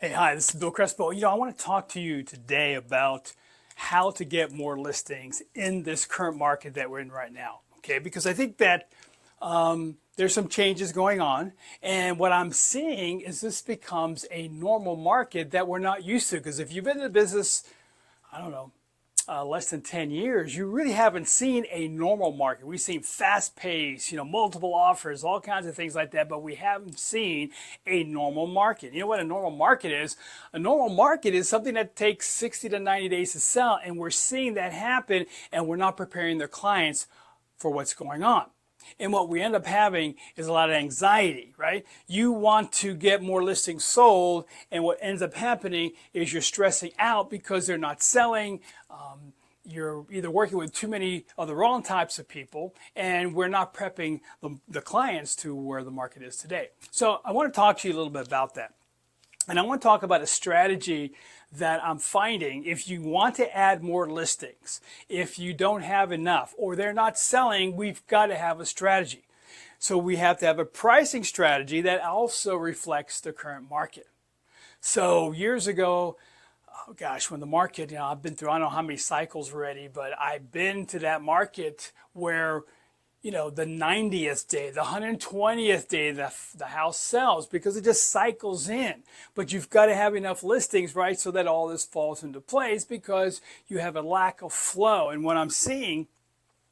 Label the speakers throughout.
Speaker 1: Hey, hi, this is Bill Crespo. I want to talk to you today about how to get more listings in this current market that we're in right now. Okay, because I think that there's some changes going on, and what I'm seeing is this becomes a normal market that we're not used to. Because if you've been in the business, I don't know, less than 10 years, you really haven't seen a normal market. We've seen fast pace, multiple offers, all kinds of things like that, but we haven't seen a normal market. You know what a normal market is? A normal market is something that takes 60 to 90 days to sell, and we're seeing that happen, and we're not preparing their clients for what's going on. And what we end up having is a lot of anxiety, right? You want to get more listings sold, and what ends up happening is you're stressing out because they're not selling. You're either working with too many of the wrong types of people, and we're not prepping the clients to where the market is today. So I want to talk to you a little bit about that. And I want to talk about a strategy that I'm finding if you want to add more listings, if you don't have enough or they're not selling, we've got to have a strategy. So we have to have a pricing strategy that also reflects the current market. So years ago, oh gosh, when the market, I've been through, I don't know how many cycles already, but I've been to that market where the 90th day, the 120th day, the house sells because it just cycles in. But you've got to have enough listings, right, so that all this falls into place because you have a lack of flow. And what I'm seeing,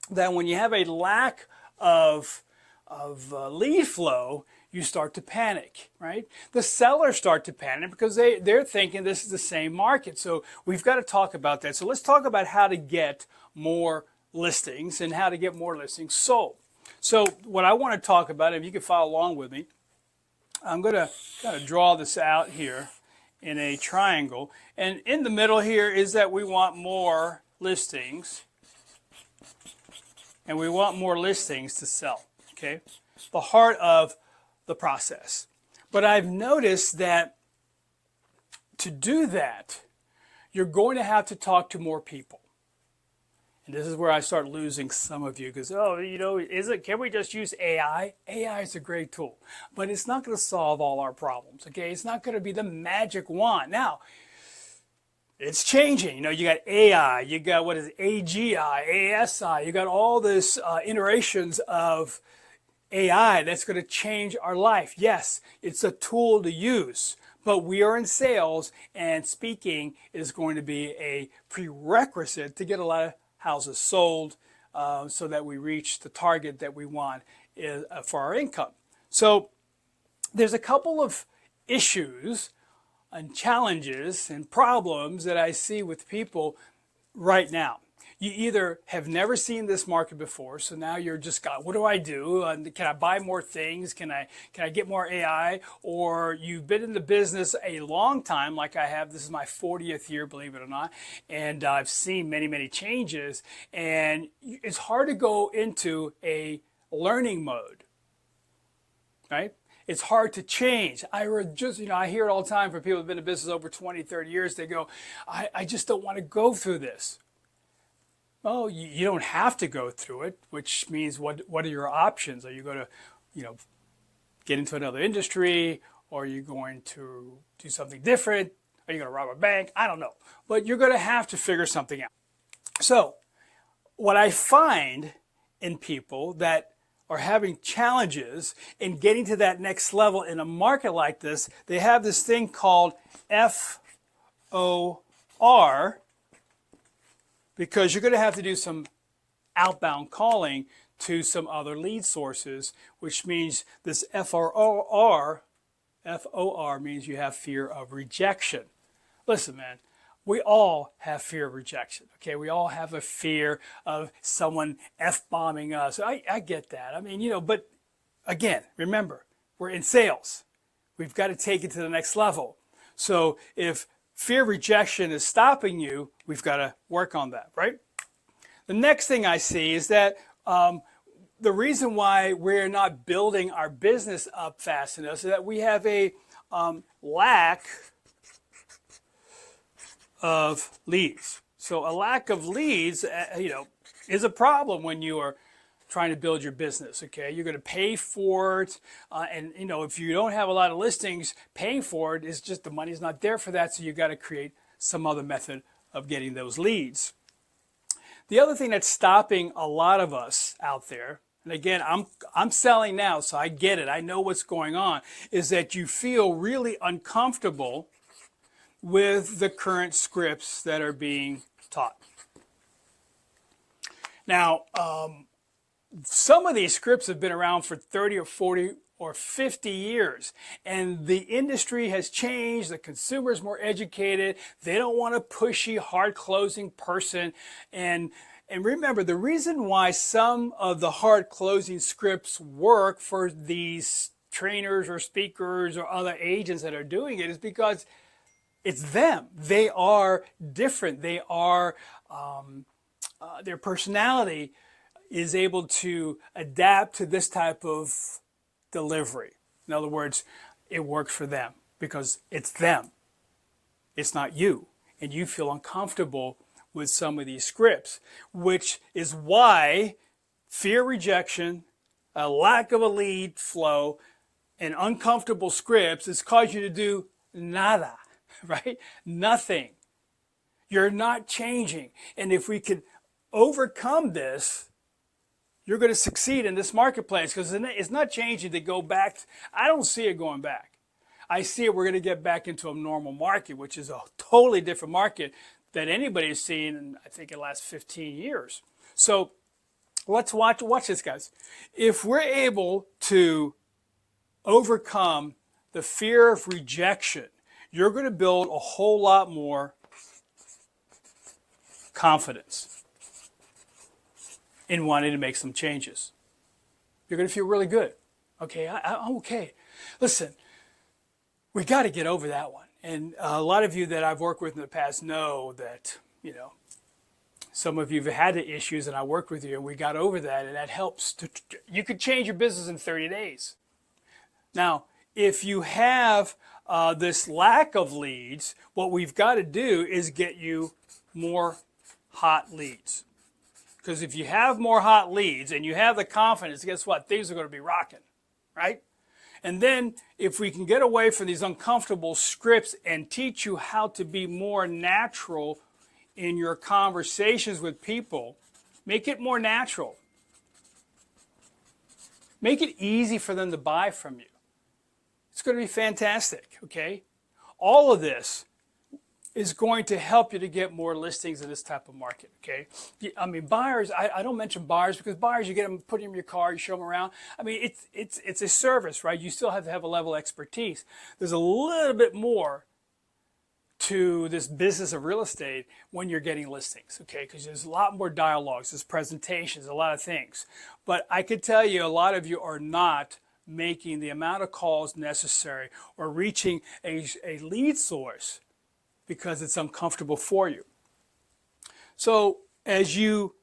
Speaker 1: that when you have a lack of lead flow, you start to panic, right? The sellers start to panic because they're thinking this is the same market. So we've got to talk about that. So let's talk about how to get more listings and how to get more listings sold. So what I want to talk about, if you can follow along with me, I'm going to kind of draw this out here in a triangle. And in the middle here is that we want more listings, and we want more listings to sell, okay? The heart of the process. But I've noticed that to do that, you're going to have to talk to more people. And this is where I start losing some of you because, can we just use AI? AI is a great tool, but it's not going to solve all our problems, okay? It's not going to be the magic wand. Now, it's changing. You got AI, you got what is it, AGI, ASI, you got all this iterations of AI that's going to change our life. Yes, it's a tool to use, but we are in sales, and speaking is going to be a prerequisite to get a lot of houses sold so that we reach the target that we want for our income. So there's a couple of issues and challenges and problems that I see with people right now. You either have never seen this market before, so now you're just what do I do? Can I buy more things? Can I get more AI? Or you've been in the business a long time, like I have. This is my 40th year, believe it or not, and I've seen many, many changes. And it's hard to go into a learning mode, right? It's hard to change. I hear it all the time from people who've been in business over 20, 30 years. They go, I just don't want to go through this. Well, you don't have to go through it, which means what are your options? Are you going to, get into another industry? Or are you going to do something different? Are you going to rob a bank? I don't know. But you're going to have to figure something out. So what I find in people that are having challenges in getting to that next level in a market like this, they have this thing called FOR, because you're going to have to do some outbound calling to some other lead sources, which means this FOR means you have fear of rejection. Listen, man, we all have fear of rejection, okay? We all have a fear of someone F-bombing us. I get that. But again, remember, we're in sales. We've got to take it to the next level. So if fear of rejection is stopping you, we've got to work on that, right? The next thing I see is that the reason why we're not building our business up fast enough is that we have a lack of leads. So a lack of leads, is a problem when you are trying to build your business, okay? You're going to pay for it. And, you know, if you don't have a lot of listings, paying for it is just the money's not there for that. So you got to create some other method of getting those leads. The other thing that's stopping a lot of us out there, and again, I'm selling now, so I get it. I know what's going on, is that you feel really uncomfortable with the current scripts that are being taught. Now, some of these scripts have been around for 30 or 40 or 50 years, and the industry has changed. The consumer is more educated. They don't want a pushy, hard closing person. And remember, the reason why some of the hard closing scripts work for these trainers or speakers or other agents that are doing it is because it's them. They are different. They are, their personality is able to adapt to this type of delivery. In other words, it works for them because it's them. It's not you. And you feel uncomfortable with some of these scripts, which is why fear rejection, a lack of a lead flow, and uncomfortable scripts has caused you to do nada, right? Nothing. You're not changing. And if we could overcome this, you're going to succeed in this marketplace, because it's not changing to go back. I don't see it going back. I see it, we're going to get back into a normal market, which is a totally different market that anybody has seen in, I think, the last 15 years. So let's watch this, guys. If we're able to overcome the fear of rejection, you're going to build a whole lot more confidence in wanting to make some changes. You're going to feel really good. Okay, I'm okay. Listen, we got to get over that one. And a lot of you that I've worked with in the past know that, you know, some of you have had the issues, and I worked with you, and we got over that, and that helps. You could change your business in 30 days. Now, if you have this lack of leads, what we've got to do is get you more hot leads. Because if you have more hot leads and you have the confidence, guess what? Things are going to be rocking, right? And then if we can get away from these uncomfortable scripts and teach you how to be more natural in your conversations with people, make it more natural. Make it easy for them to buy from you. It's going to be fantastic, okay? All of this is going to help you to get more listings in this type of market, okay? I mean, buyers, I don't mention buyers, because buyers, you get them, put them in your car, you show them around. I mean, it's a service, right? You still have to have a level of expertise. There's a little bit more to this business of real estate when you're getting listings, okay? Because there's a lot more dialogues, there's presentations, a lot of things. But I could tell you, a lot of you are not making the amount of calls necessary or reaching a lead source because it's uncomfortable for you. So as you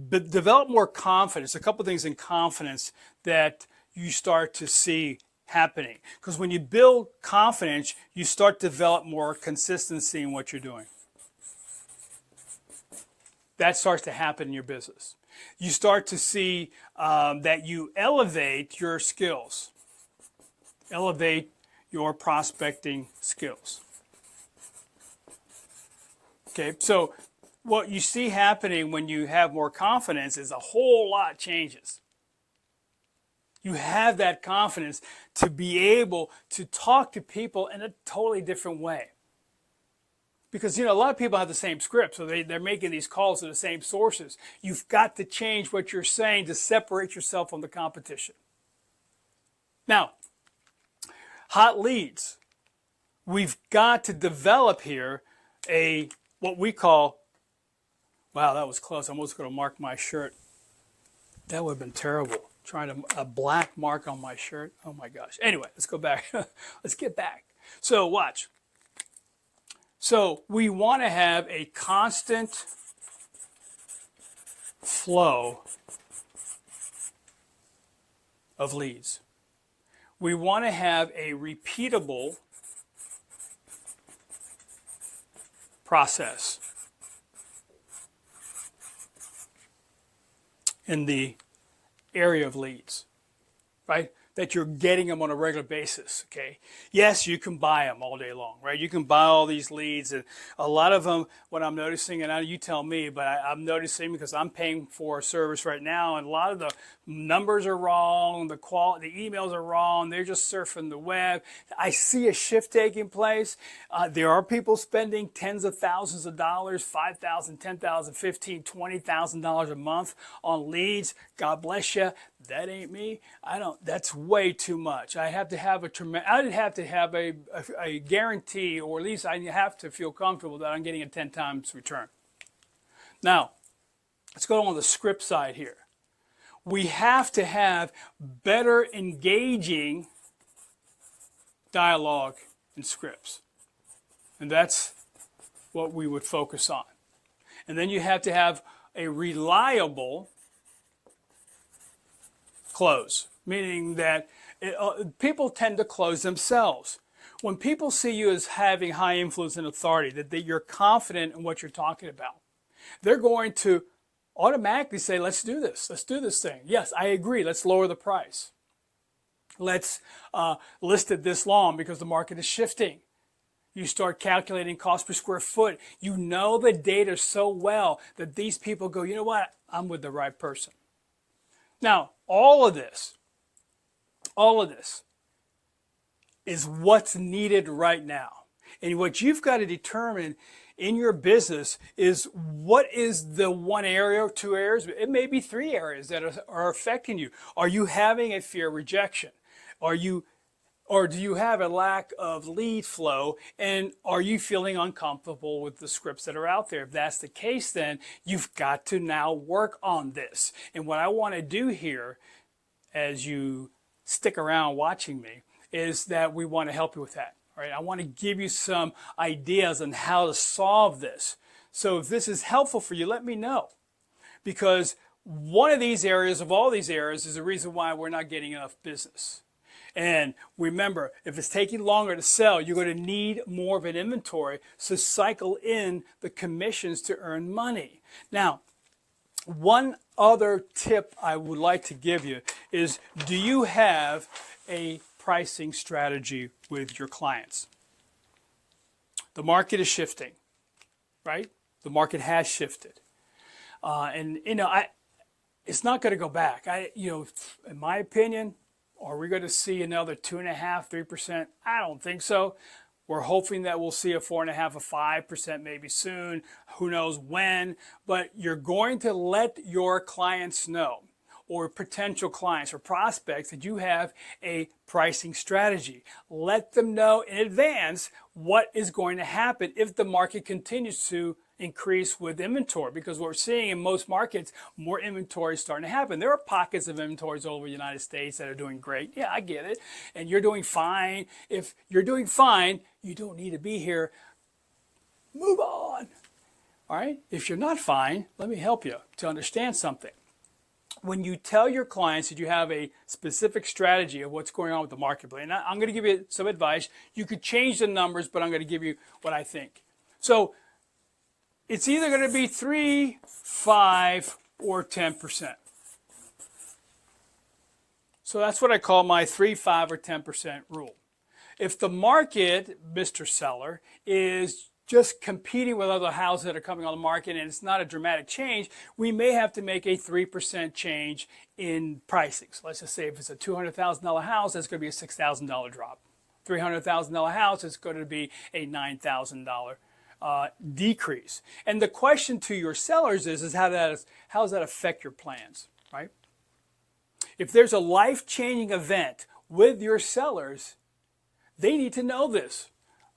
Speaker 1: develop more confidence, a couple things in confidence that you start to see happening. Because when you build confidence, you start to develop more consistency in what you're doing. That starts to happen in your business. You start to see that you elevate your skills. Elevate your prospecting skills. Okay, so what you see happening when you have more confidence is a whole lot changes. You have that confidence to be able to talk to people in a totally different way. Because, you know, a lot of people have the same script, so they're making these calls to the same sources. You've got to change what you're saying to separate yourself from the competition. Now, hot leads. We've got to develop here what we call, wow, that was close. I'm almost going to mark my shirt. That would have been terrible. Trying a black mark on my shirt. Oh my gosh. Anyway, let's go back. Let's get back. So watch. So we want to have a constant flow of leads. We want to have a repeatable process in the area of leads, right? That you're getting them on a regular basis, okay? Yes, you can buy them all day long, right? You can buy all these leads, and a lot of them, what I'm noticing, and you tell me, but I'm noticing because I'm paying for a service right now, and a lot of the numbers are wrong, the emails are wrong, they're just surfing the web. I see a shift taking place. There are people spending tens of thousands of dollars, $5,000, $10,000, $15,000, $20,000 a month on leads. God bless you. That ain't me. That's way too much. I'd have to have a guarantee, or at least I have to feel comfortable that I'm getting a 10 times return. Now, let's go on the script side here. We have to have better engaging dialogue and scripts. And that's what we would focus on. And then you have to have a reliable close, meaning that people tend to close themselves. When people see you as having high influence and authority, that you're confident in what you're talking about, they're going to automatically say, let's do this. Let's do this thing. Yes, I agree. Let's lower the price. Let's list it this long because the market is shifting. You start calculating cost per square foot. You know the data so well that these people go, you know what? I'm with the right person. Now, all of this is what's needed right now. And what you've got to determine in your business is what is the one area or two areas, it may be three areas that are affecting you. Are you having a fear of rejection? Or do you have a lack of lead flow, and are you feeling uncomfortable with the scripts that are out there? If that's the case, then you've got to now work on this. And what I want to do here, as you stick around watching me, is that we want to help you with that. All right? I want to give you some ideas on how to solve this. So if this is helpful for you, let me know. Because one of these areas, of all these areas, is the reason why we're not getting enough business. And remember, if it's taking longer to sell, you're going to need more of an inventory, so cycle in the commissions to earn money. Now, one other tip I would like to give you is, do you have a pricing strategy with your clients? The market is shifting, right? The market has shifted. And, it's not going to go back. In my opinion, are we going to see another 2.5%, 3%? I don't think so. We're hoping that we'll see a 4.5%, a 5% maybe soon. Who knows when? But you're going to let your clients know, or potential clients or prospects, that you have a pricing strategy. Let them know in advance what is going to happen if the market continues to increase with inventory, because what we're seeing in most markets, more inventory is starting to happen. There are pockets of inventories all over the United States that are doing great. Yeah, I get it. And you're doing fine. If you're doing fine, you don't need to be here. Move on. All right? If you're not fine, let me help you to understand something. When you tell your clients that you have a specific strategy of what's going on with the marketplace, and I'm going to give you some advice. You could change the numbers, but I'm going to give you what I think. So it's either going to be 3, 5, or 10%. So that's what I call my 3, 5, or 10% rule. If the market, Mr. Seller, is just competing with other houses that are coming on the market and it's not a dramatic change, we may have to make a 3% change in pricing. So let's just say if it's a $200,000 house, that's going to be a $6,000 drop. $300,000 house, it's going to be a $9,000 decrease. And the question to your sellers is how does that affect your plans, right? If there's a life-changing event with your sellers, they need to know this.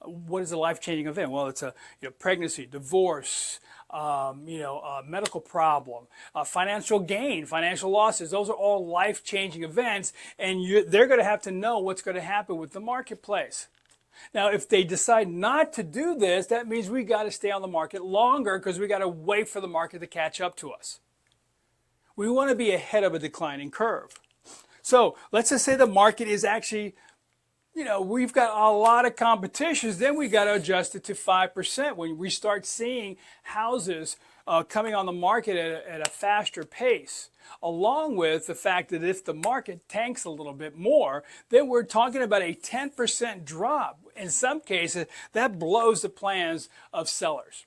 Speaker 1: What is a life-changing event? Well, it's a pregnancy, divorce, medical problem, financial gain, financial losses. Those are all life-changing events, and they're going to have to know what's going to happen with the marketplace. Now, if they decide not to do this, that means we got to stay on the market longer because we got to wait for the market to catch up to us. We want to be ahead of a declining curve. So let's just say the market is actually we've got a lot of competitions, then we got to adjust it to 5%. When we start seeing houses coming on the market at a faster pace, along with the fact that if the market tanks a little bit more, then we're talking about a 10% drop. In some cases, that blows the plans of sellers.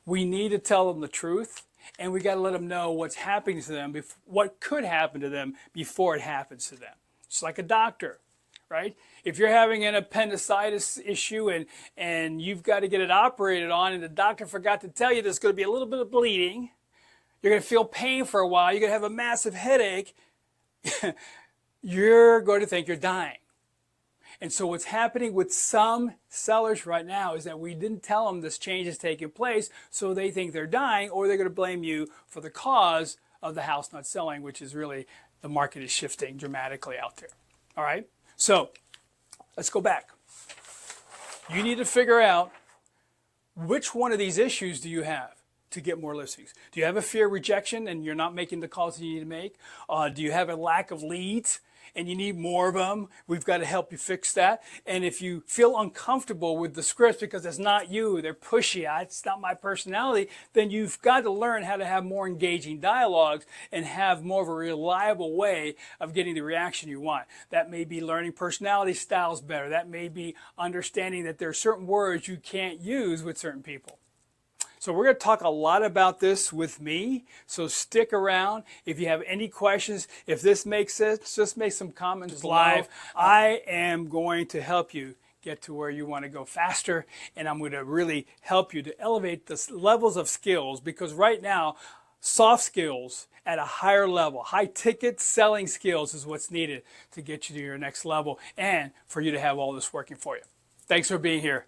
Speaker 1: We need to tell them the truth, and we got to let them know what's happening to them, what could happen to them before it happens to them. It's like a doctor, right? If you're having an appendicitis issue and you've got to get it operated on, and the doctor forgot to tell you there's going to be a little bit of bleeding, you're going to feel pain for a while, you're going to have a massive headache, you're going to think you're dying. And so what's happening with some sellers right now is that we didn't tell them this change is taking place, so they think they're dying, or they're going to blame you for the cause of the house not selling, which is really the market is shifting dramatically out there. All right? So let's go back. You need to figure out which one of these issues do you have to get more listings. Do you have a fear of rejection and you're not making the calls that you need to make? Do you have a lack of leads and you need more of them? We've got to help you fix that. And if you feel uncomfortable with the scripts because it's not you, they're pushy, it's not my personality, then you've got to learn how to have more engaging dialogues and have more of a reliable way of getting the reaction you want. That may be learning personality styles better. That may be understanding that there are certain words you can't use with certain people. So we're going to talk a lot about this with me, so stick around. If you have any questions, if this makes sense, just make some comments live. I am going to help you get to where you want to go faster, and I'm going to really help you to elevate the levels of skills, because right now, soft skills at a higher level, high ticket selling skills is what's needed to get you to your next level and for you to have all this working for you. Thanks for being here.